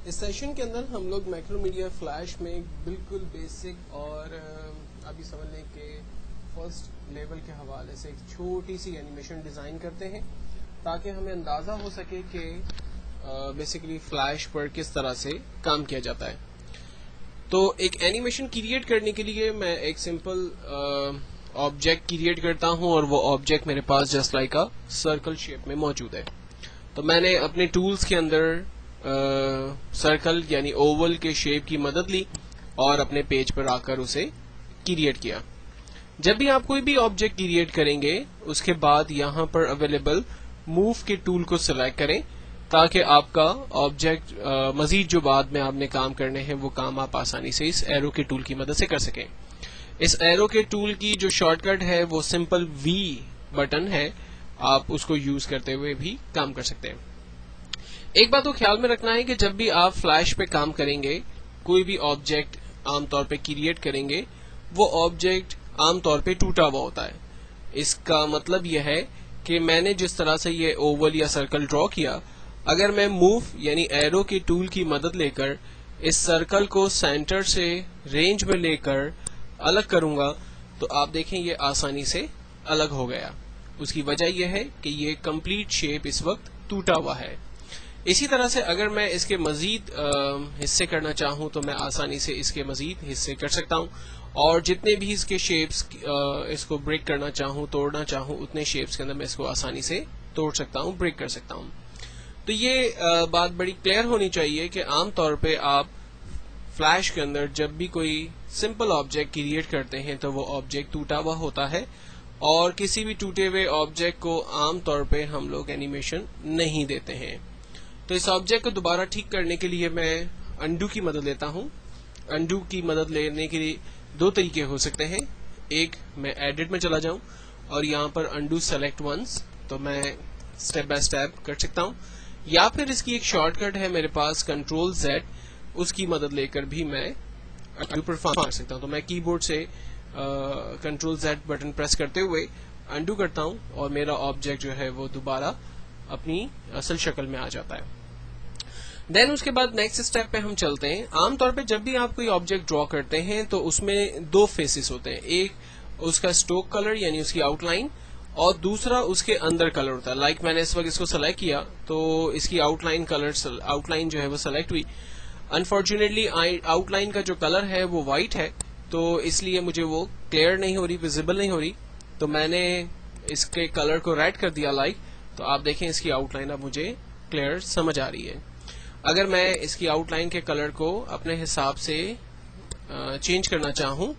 اس session کے اندر ہم لوگ میکرو میڈیا فلیش میں بالکل بیسک اور ابھی سمجھ لیں کہ فرسٹ لیول کے حوالے سے ایک چھوٹی سی اینیمیشن ڈیزائن کرتے ہیں تاکہ ہمیں اندازہ ہو سکے کہ بیسیکلی فلیش پر کس طرح سے کام کیا جاتا ہے. تو ایک اینیمیشن کریٹ کرنے کے لیے میں ایک سمپل آبجیکٹ کریٹ کرتا ہوں اور وہ آبجیکٹ میرے پاس just like a circle shape میں موجود ہے. تو میں نے اپنے ٹولز کے اندر سرکل یعنی اوول کے شیپ کی مدد لی اور اپنے پیج پر آ کر اسے کریٹ کیا. جب بھی آپ کوئی بھی آبجیکٹ کریٹ کریں گے اس کے بعد یہاں پر اویلیبل موو کے ٹول کو سلیکٹ کریں تاکہ آپ کا آبجیکٹ مزید جو بعد میں آپ نے کام کرنے ہیں وہ کام آپ آسانی سے اس ایرو کے ٹول کی مدد سے کر سکیں. اس ایرو کے ٹول کی جو شارٹ کٹ ہے وہ سمپل وی بٹن ہے, آپ اس کو یوز کرتے ہوئے بھی کام کر سکتے ہیں. ایک بات کو خیال میں رکھنا ہے کہ جب بھی آپ فلیش پہ کام کریں گے, کوئی بھی آبجیکٹ عام طور پہ کریٹ کریں گے, وہ آبجیکٹ عام طور پہ ٹوٹا ہوا ہوتا ہے. اس کا مطلب یہ ہے کہ میں نے جس طرح سے یہ اوول یا سرکل ڈرا کیا, اگر میں موو یعنی ایرو کے ٹول کی مدد لے کر اس سرکل کو سینٹر سے رینج میں لے کر الگ کروں گا تو آپ دیکھیں یہ آسانی سے الگ ہو گیا. اس کی وجہ یہ ہے کہ یہ کمپلیٹ شیپ اس وقت ٹوٹا ہوا ہے. اسی طرح سے اگر میں اس کے مزید حصے کرنا چاہوں تو میں آسانی سے اس کے مزید حصے کر سکتا ہوں, اور جتنے بھی اس کے شیپس اس کو بریک کرنا چاہوں, توڑنا چاہوں, اتنے شیپس کے اندر میں اس کو آسانی سے توڑ سکتا ہوں, بریک کر سکتا ہوں. تو یہ بات بڑی کلیئر ہونی چاہیے کہ عام طور پہ آپ فلیش کے اندر جب بھی کوئی سمپل آبجیکٹ کریٹ کرتے ہیں تو وہ آبجیکٹ ٹوٹا ہوا ہوتا ہے, اور کسی بھی ٹوٹے ہوئے آبجیکٹ کو عام طور پہ ہم لوگ اینیمیشن نہیں دیتے ہیں. تو اس آبجیکٹ کو دوبارہ ٹھیک کرنے کے لیے میں انڈو کی مدد لیتا ہوں. انڈو کی مدد لینے کے لیے دو طریقے ہو سکتے ہیں. ایک, میں ایڈٹ میں چلا جاؤں اور یہاں پر انڈو سیلیکٹ ونس, تو میں سٹیپ بائی سٹیپ کر سکتا ہوں, یا پھر اس کی ایک شارٹ کٹ ہے میرے پاس کنٹرول زیڈ, اس کی مدد لے کر بھی میں انڈو پرفارم کر سکتا ہوں. تو میں کی بورڈ سے کنٹرول زیڈ بٹن پریس کرتے ہوئے انڈو کرتا ہوں اور میرا آبجیکٹ جو ہے وہ دوبارہ اپنی اصل شکل میں آ جاتا ہے. دین اس کے بعد نیکسٹ اسٹیپ پہ ہم چلتے ہیں. عام طور پہ جب بھی آپ کوئی آبجیکٹ ڈرا کرتے ہیں تو اس میں دو فیسز ہوتے ہیں, ایک اس کا اسٹروک کلر یعنی اس کی آؤٹ لائن, اور دوسرا اس کے اندر کلر ہوتا ہے. لائک میں نے اس وقت اس کو سلیکٹ کیا تو اس کی آؤٹ لائن جو ہے وہ سلیکٹ ہوئی. انفارچونیٹلی آؤٹ لائن کا جو کلر ہے وہ وائٹ ہے, تو اس لیے مجھے وہ کلیئر نہیں ہو رہی, ویزیبل نہیں ہو رہی. تو میں نے اس کے کلر کو ریڈ کر دیا لائک, تو آپ دیکھیں اس کی آؤٹ لائن اب مجھے کلیئر سمجھ آ رہی ہے. اگر میں اس کی آؤٹ لائن کے کلر کو اپنے حساب سے چینج کرنا چاہوں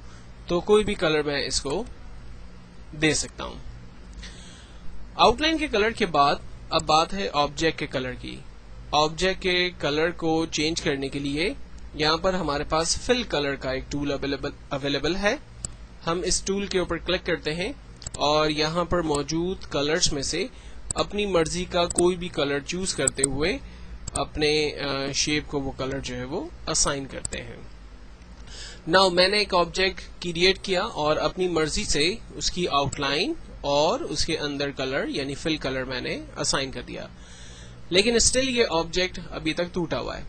تو کوئی بھی کلر میں اس کو دے سکتا ہوں. آؤٹ لائن کے کلر کے بعد اب بات ہے آبجیکٹ کے کلر کی. آبجیکٹ کے کلر کو چینج کرنے کے لیے یہاں پر ہمارے پاس فل کلر کا ایک ٹول اویلیبل ہے. ہم اس ٹول کے اوپر کلک کرتے ہیں اور یہاں پر موجود کلرز میں سے اپنی مرضی کا کوئی بھی کلر چوز کرتے ہوئے اپنے شیپ کو وہ کلر جو ہے وہ اسائن کرتے ہیں. ناؤ میں نے ایک آبجیکٹ کریٹ کیا اور اپنی مرضی سے اس کی آؤٹ لائن اور اس کے اندر کلر یعنی فل کلر میں نے اسائن کر دیا, لیکن اسٹل یہ آبجیکٹ ابھی تک ٹوٹا ہوا ہے.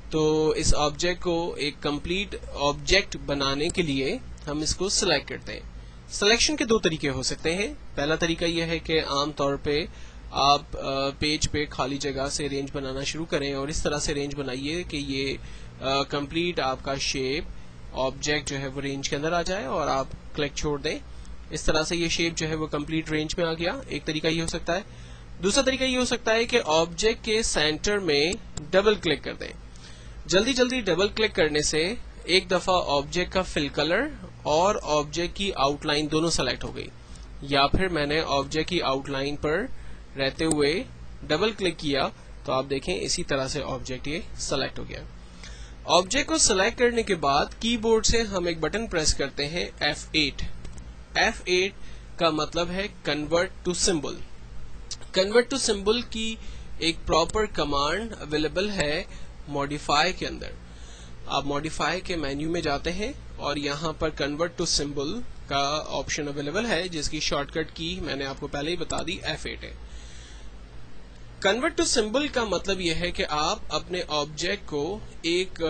تو اس آبجیکٹ کو ایک کمپلیٹ آبجیکٹ بنانے کے لیے ہم اس کو سلیکٹ کرتے ہیں. سلیکشن کے دو طریقے ہو سکتے ہیں. پہلا طریقہ یہ ہے کہ عام طور پہ آپ پیج پہ خالی جگہ سے رینج بنانا شروع کریں اور اس طرح سے رینج بنائیے کہ یہ کمپلیٹ آپ کا شیپ آبجیکٹ جو ہے وہ رینج کے اندر آ جائے اور آپ کلک چھوڑ دیں. اس طرح سے یہ شیپ جو ہے وہ کمپلیٹ رینج میں آ گیا. ایک طریقہ یہ ہو سکتا ہے. دوسرا طریقہ یہ ہو سکتا ہے کہ آبجیکٹ کے سینٹر میں ڈبل کلک کر دیں. جلدی ڈبل کلک کرنے سے ایک دفعہ آبجیکٹ کا فل کلر اور آبجیکٹ کی آؤٹ لائن دونوں سلیکٹ ہو گئی, یا پھر میں نے آبجیکٹ کی آؤٹ لائن پر رہتے ہوئے ڈبل کلک کیا تو آپ دیکھیں اسی طرح سے آبجیکٹ یہ سلیکٹ ہو گیا. آبجیکٹ کو سلیکٹ کرنے کے بعد کی بورڈ سے ہم ایک بٹن پریس کرتے ہیں F8. F8 کا مطلب ہے convert to symbol. Convert to symbol کی ایک پراپر کمانڈ اویلیبل ہے ماڈیفائی کے اندر. آپ ماڈیفائی کے مینیو میں جاتے ہیں اور یہاں پر کنورٹ ٹو سمبل کا آپشن اویلیبل ہے جس کی شارٹ کٹ کی میں نے آپ کو پہلے ہی بتا دی F8 ہے. کنورٹ ٹو سمبل کا مطلب یہ ہے کہ آپ اپنے آبجیکٹ کو ایک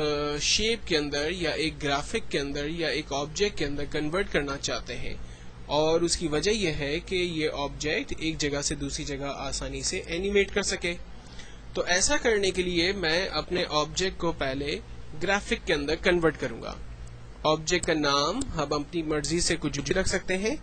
شیپ کے اندر یا ایک گرافک کے اندر یا ایک آبجیکٹ کے اندر کنورٹ کرنا چاہتے ہیں، اور اس کی وجہ یہ ہے کہ یہ آبجیکٹ ایک جگہ سے دوسری جگہ آسانی سے اینیمیٹ کر سکے. تو ایسا کرنے کے لیے میں اپنے آبجیکٹ کو پہلے گرافک کے اندر کنورٹ کروں گا. آبجیکٹ کا نام ہم اپنی مرضی سے کچھ بھی رکھ سکتے ہیں.